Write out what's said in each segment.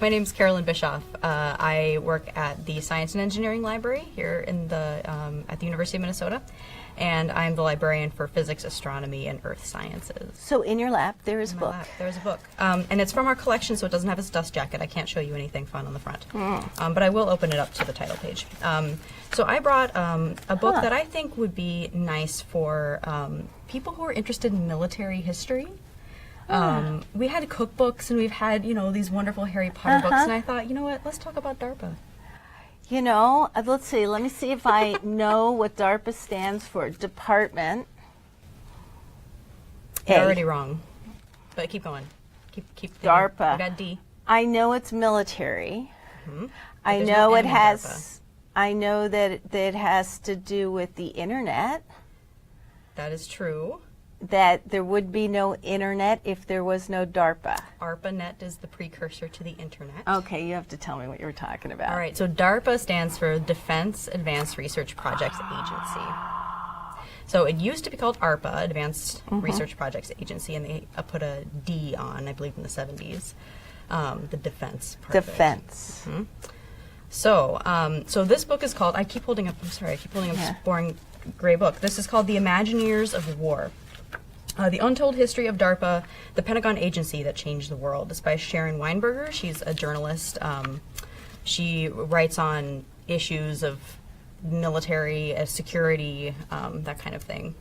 My name's Carolyn Bishoff. I work at the Science and Engineering Library here in at the University of Minnesota, and I'm the librarian for Physics, Astronomy, and Earth Sciences. So in your lap, there is a book. There's a book, and it's from our collection, so it doesn't have its dust jacket. I can't show you anything fun on the front, but I will open it up to the title page. So I brought a book that I think would be nice for people who are interested in military history. We had cookbooks and we've had, these wonderful Harry Potter books, and I thought, you know what, let's talk about DARPA. Let's see. Let me see if I know what DARPA stands for. Department. You're already wrong, but keep going. Keep DARPA. We got D. I know it's military. I know it has. I know that it has to do with the internet. That is true. That there would be no internet if there was no DARPA. ARPANET is the precursor to the internet. Okay, you have to tell me what you were talking about. All right, so DARPA stands for Defense Advanced Research Projects Agency. So it used to be called ARPA, Advanced Research Projects Agency, and they put a D on, I believe, in the 70s, the defense part Defense. of it. So this book is called, I keep holding up this boring gray book. This is called The Imagineers of War. The Untold History of DARPA, the Pentagon Agency That Changed the World. It's by Sharon Weinberger. She's a journalist. She writes on issues of military, security, that kind of thing.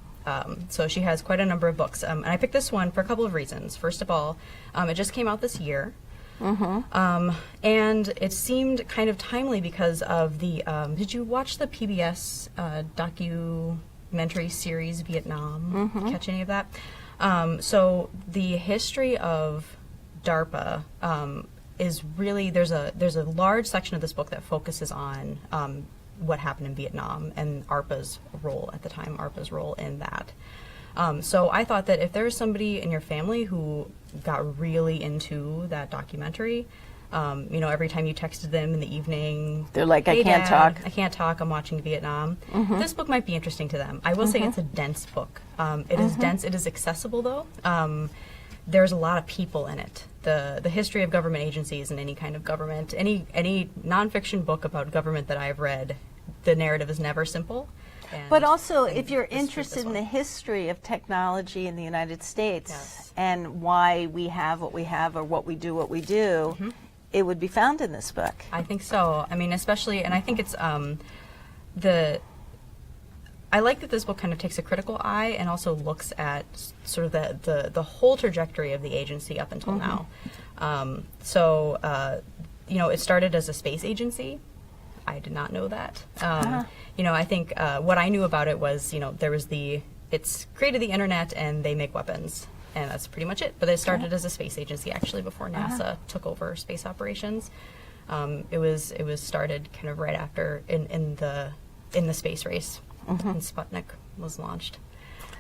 So she has quite a number of books. And I picked this one for a couple of reasons. First of all, it just came out this year. And it seemed kind of timely because of the, did you watch the PBS documentary series Vietnam? Catch any of that? So the history of DARPA is really, there's a large section of this book that focuses on what happened in Vietnam and ARPA's role at the time, ARPA's role in that. So I thought that if there's somebody in your family who got really into that documentary, every time you texted them in the evening, they're like, hey, I can't Dad, talk. I can't talk, I'm watching Vietnam. This book might be interesting to them. I will say it's a dense book. It is dense, it is accessible though. There's a lot of people in it. The history of government agencies and any kind of government, any nonfiction book about government that I've read, the narrative is never simple. But also, if you're interested in the history of technology in the United States and why we have what we have or what we do, it would be found in this book. I think so. I mean, especially, and I think it's I like that this book kind of takes a critical eye and also looks at sort of the whole trajectory of the agency up until now. It started as a space agency. I did not know that. I think what I knew about it was, it's created the internet and they make weapons, and that's pretty much it. But it started as a space agency actually before NASA took over space operations. It was started kind of right after in the space race, and Sputnik was launched.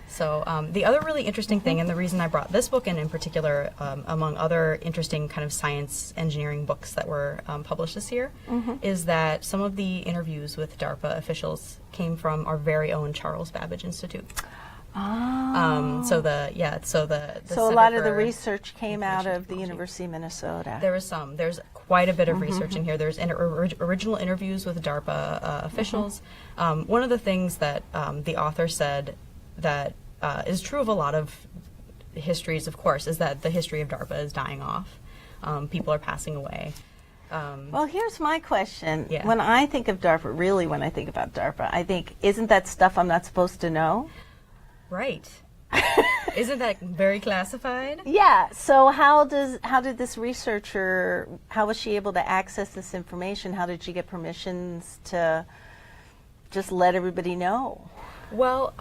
So the other really interesting thing, and the reason I brought this book in particular, among other interesting kind of science engineering books that were published this year, is that some of the interviews with DARPA officials came from our very own Charles Babbage Institute. So a lot of the research came out of the University of Minnesota. There's quite a bit of research in here. There's original interviews with DARPA officials. One of the things that the author said that is true of a lot of histories, of course, is that the history of DARPA is dying off. People are passing away. Well, here's my question. Yeah. When I think of DARPA, when I think about DARPA, I think, isn't that stuff I'm not supposed to know? Right. Isn't that very classified? Yeah. So how did this researcher, how was she able to access this information? How did she get permissions to just let everybody know? Well,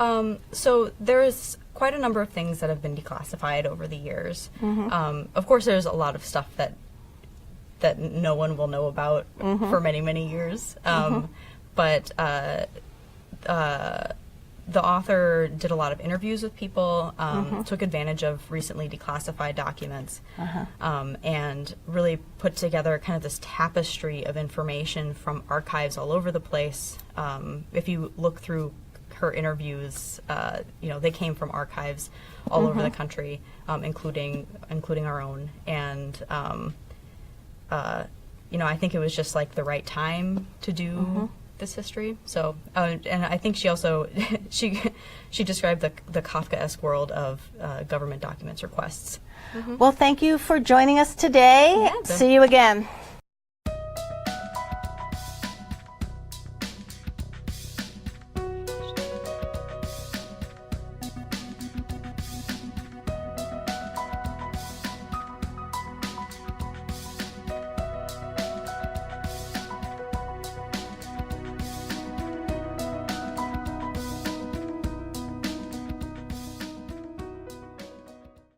so there's quite a number of things that have been declassified over the years. Of course, there's a lot of stuff that no one will know about for many, many years. But the author did a lot of interviews with people, took advantage of recently declassified documents, and really put together kind of this tapestry of information from archives all over the place. If you look through her interviews, they came from archives all over the country, including our own. And you know, I think it was just like the right time to do this history. So, and I think she also she described the Kafkaesque world of government documents requests. Well, thank you for joining us today. Yeah, See you again.